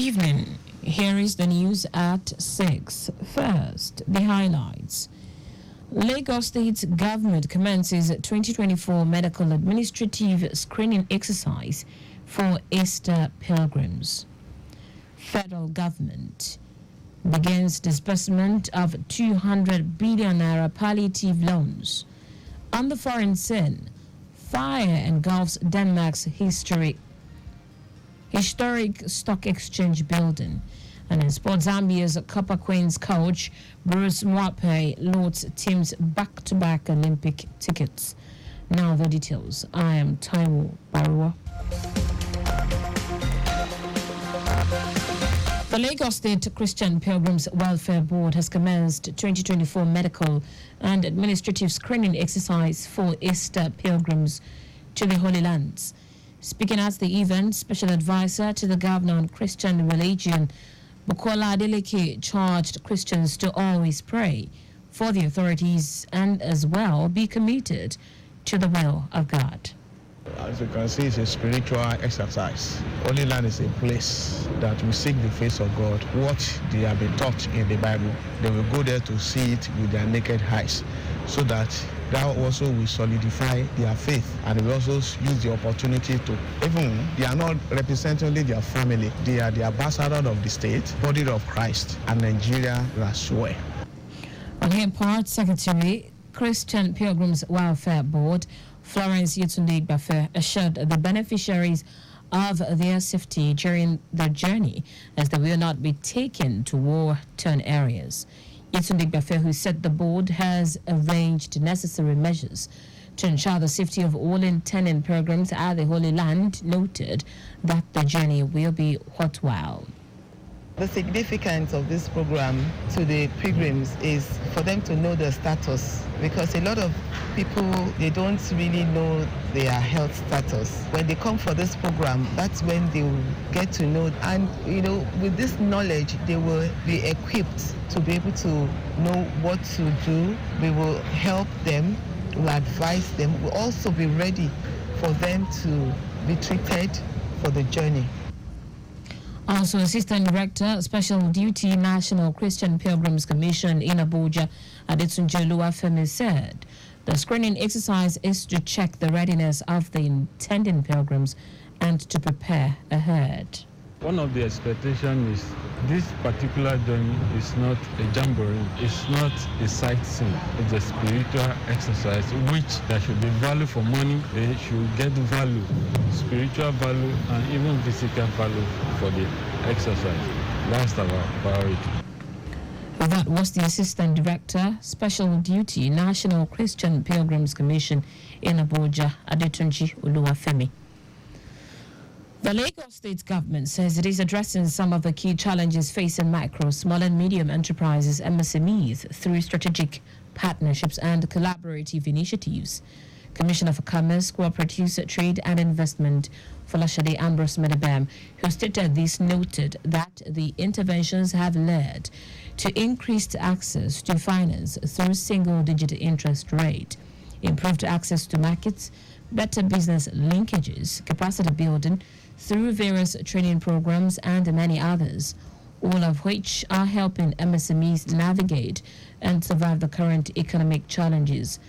Evening. Here is the news at 6. First, the highlights. Lagos State government commences 2024 medical administrative screening exercise for Easter pilgrims. Federal government begins disbursement of 200 billion naira palliative loans. On the foreign scene, fire engulfs Denmark's historic stock exchange building. And in sports, Zambia's Copper Queens coach Bruce Mwape loads teams back-to-back Olympic tickets. Now the details. I am Taiwo Baruwa. The Lagos State Christian Pilgrims Welfare Board has commenced 2024 medical and administrative screening exercise for Easter pilgrims to the Holy Lands. Speaking at the event, Special Advisor to the Governor on Christian Religion, Bukola Adeleke, charged Christians to always pray for the authorities and as well be committed to the will of God. As you can see, it's a spiritual exercise. Holy Land is a place that we seek the face of God. What they have been taught in the Bible, they will go there to see it with their naked eyes, so that also will solidify their faith, and we also use the opportunity to, even they are not representing only their family, they are the ambassador of the state, body of Christ, and Nigeria as well. On her part, Secretary, Christian Pilgrims Welfare Board, Florence Yetunde Bafe, assured the beneficiaries of their safety during their journey, as they will not be taken to war-torn areas. Yetunde Bafe, who said the board has arranged necessary measures to ensure the safety of all intending pilgrims at the Holy Land, noted that the journey will be worthwhile. The significance of this program to the pilgrims is for them to know their status, because a lot of people, they don't really know their health status. When they come for this program, that's when they will get to know, and with this knowledge they will be equipped to be able to know what to do. We will help them, we will advise them, we will also be ready for them to be treated for the journey. Also, Assistant Director, Special Duty National Christian Pilgrims Commission in Abuja, Adetunji Oluwafemi, said the screening exercise is to check the readiness of the intending pilgrims and to prepare ahead. One of the expectations is this particular journey is not a jamboree, it's not a sightseeing, it's a spiritual exercise, which there should be value for money, they should get value, spiritual value and even physical value for the exercise. That's our priority. That was the Assistant Director, Special Duty National Christian Pilgrims Commission in Abuja, Adetunji Oluwafemi. The Lagos State government says it is addressing some of the key challenges facing micro, small and medium enterprises, MSMEs, through strategic partnerships and collaborative initiatives. Commissioner for Commerce, Cooperatives, Trade and Investment, Folashade Ambrose Medebam, who stated this, noted that the interventions have led to increased access to finance through single-digit interest rate, improved access to markets, better business linkages, capacity building through various training programs and many others, all of which are helping MSMEs navigate and survive the current economic challenges.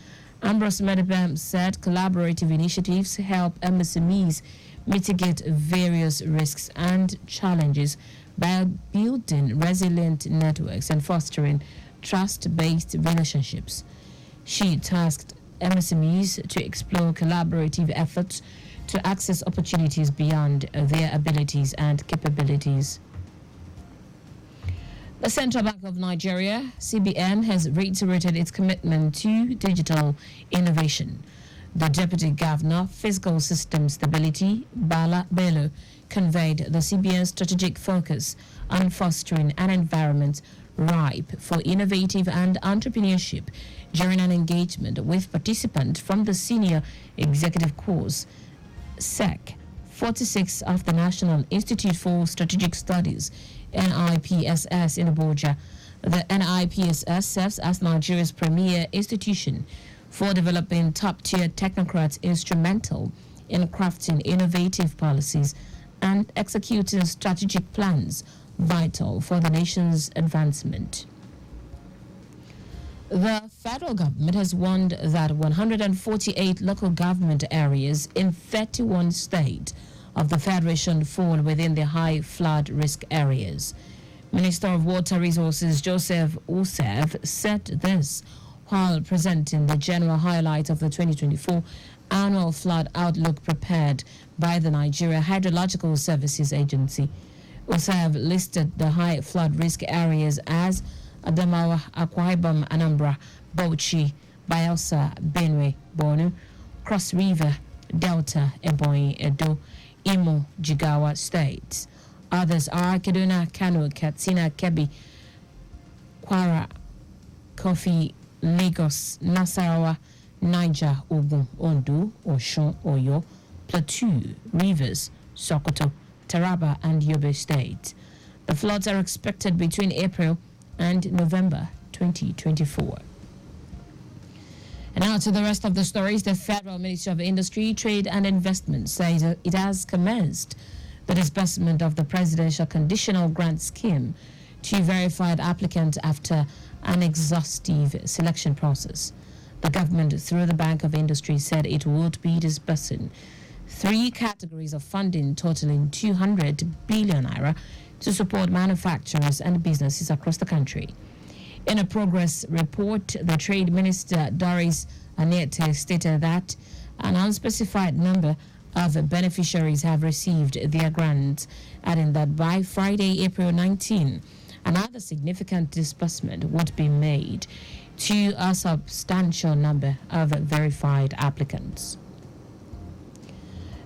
Ambrose Medebam said collaborative initiatives help MSMEs mitigate various risks and challenges by building resilient networks and fostering trust-based relationships. She tasked MSMEs to explore collaborative efforts to access opportunities beyond their abilities and capabilities. The Central Bank of Nigeria, CBN, has reiterated its commitment to digital innovation. The Deputy Governor, Fiscal System Stability, Bala Bello, conveyed the CBN's strategic focus on fostering an environment ripe for innovative and entrepreneurship during an engagement with participants from the Senior Executive Course, SEC 46 of the National Institute for Strategic Studies, NIPSS, in Abuja. The NIPSS serves as Nigeria's premier institution for developing top-tier technocrats instrumental in crafting innovative policies and executing strategic plans vital for the nation's advancement. The federal government has warned that 148 local government areas in 31 states of the Federation fall within the high flood risk areas. Minister of Water Resources Joseph Usev said this while presenting the general highlight of the 2024 annual flood outlook prepared by the Nigeria Hydrological Services Agency. Usev listed the high flood risk areas as Adamawa, Akwa Ibom, Anambra, Bauchi, Bayelsa, Benue, Borno, Cross River, Delta, Ebonyi, Edo, Imo, Jigawa states. Others are Kaduna, Kano, Katsina, Kebbi, Kwara, Kofi, Lagos, Nasarawa, Niger, Ogun, Ondo, Osun, Oyo, Plateau, Rivers, Sokoto, Taraba, and Yobe states. The floods are expected between April and November 2024. And now to the rest of the stories. The Federal Ministry of Industry, Trade and Investment says it has commenced the disbursement of the Presidential Conditional Grant Scheme to verified applicants after an exhaustive selection process. The government, through the Bank of Industry, said it would be disbursing 3 categories of funding totaling 200 billion naira to support manufacturers and businesses across the country. In a progress report, the Trade Minister Doris Anete stated that an unspecified number of beneficiaries have received their grants, adding that by Friday, April 19, another significant disbursement would be made to a substantial number of verified applicants.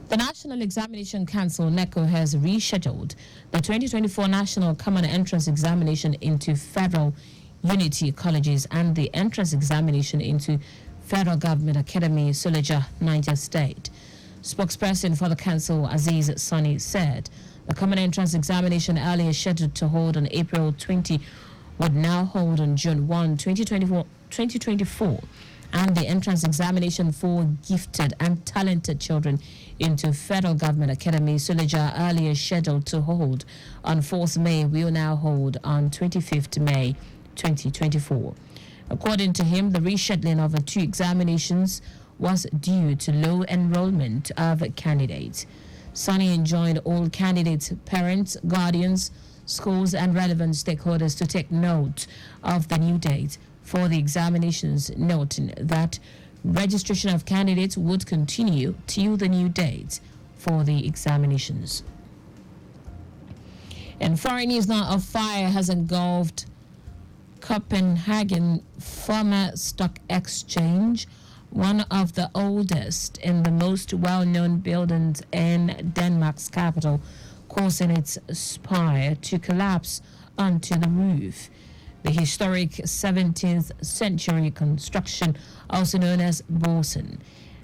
The National Examination Council, NECO, has rescheduled the 2024 National Common Entrance Examination into federal unity colleges and the entrance examination into Federal Government Academy, Suleja, Niger State. Spokesperson for the council, Aziz Sani, said the common entrance examination earlier scheduled to hold on April 20 would now hold on June 1, 2024, and the entrance examination for gifted and talented children into Federal Government Academy, Suleja, earlier scheduled to hold on 4th May, will now hold on 25th May 2024. According to him, the rescheduling of the 2 examinations was due to low enrollment of candidates. Sani enjoined all candidates, parents, guardians, schools, and relevant stakeholders to take note of the new date for the examinations, noting that registration of candidates would continue till the new date for the examinations. In foreign news now, a fire has engulfed Copenhagen Former Stock Exchange, one of the oldest and the most well-known buildings in Denmark's capital, causing its spire to collapse onto the roof. The historic 17th century construction, also known as Borsen,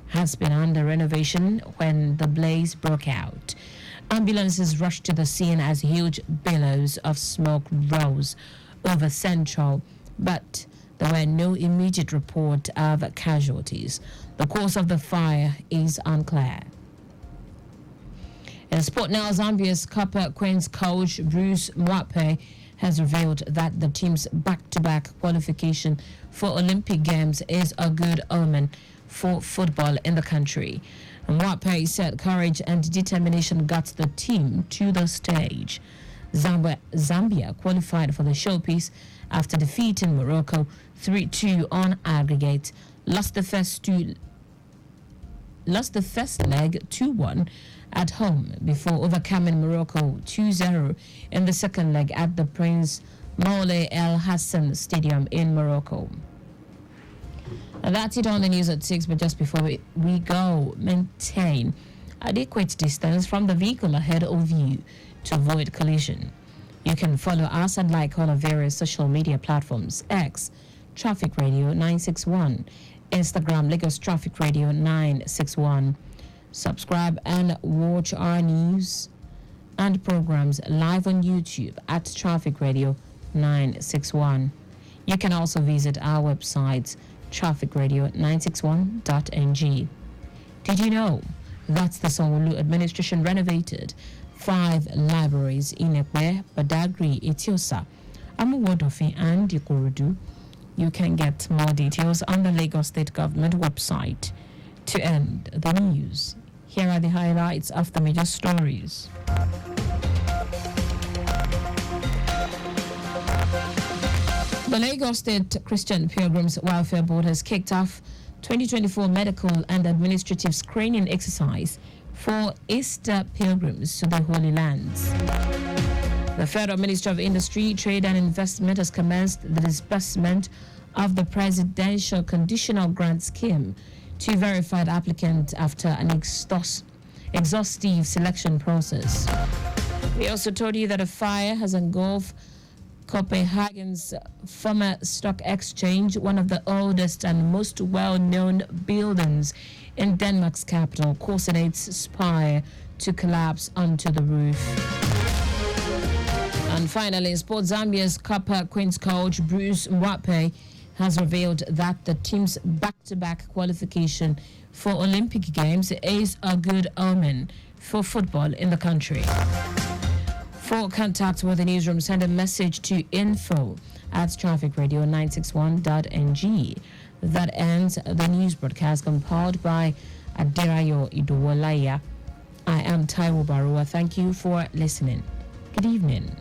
has been under renovation when the blaze broke out. Ambulances rushed to the scene as huge billows of smoke rose over Central, but there were no immediate report of casualties. The cause of the fire is unclear. In sport now, Zambia's Copper Queens coach Bruce Mwape has revealed that the team's back-to-back qualification for Olympic Games is a good omen for football in the country. Mwape said courage and determination got the team to the stage. Zambia qualified for the showpiece after defeating Morocco 3-2 on aggregate, lost the first leg 2-1 at home before overcoming Morocco 2-0 in the second leg at the Prince Moulay El Hassan Stadium in Morocco. And that's it on the news at 6, but just before we go, maintain adequate distance from the vehicle ahead of you to avoid collision. You can follow us and like on our various social media platforms: X, Traffic Radio 961, Instagram, Lagos Traffic Radio 961. Subscribe and watch our news and programs live on YouTube at Traffic Radio 961. You can also visit our website, trafficradio961.ng. Did you know that's the Sanwo-Olu administration renovated 5 libraries in Ekwe, Badagry, Etiosa, Amuwodofin, and Ikorodu. You can get more details on the Lagos State Government website. To end the news, here are the highlights of the major stories. The Lagos State Christian Pilgrims Welfare Board has kicked off 2024 medical and administrative screening exercise for Easter pilgrims to the Holy Lands. The Federal Ministry of Industry, Trade and Investment has commenced the disbursement of the Presidential Conditional Grant Scheme to verified applicants after an exhaustive selection process. We also told you that a fire has engulfed Copenhagen's former stock exchange, one of the oldest and most well-known buildings in Denmark's capital, causing its spire to collapse onto the roof. And finally, Sport Zambia's Copper Queens coach Bruce Mwape has revealed that the team's back-to-back qualification for Olympic Games is a good omen for football in the country. For contact with the newsroom, send a message to info@trafficradio961.ng. That ends the news broadcast compiled by Aderayo Idowolaya. I am Taiwo Baruwa. Thank you for listening. Good evening.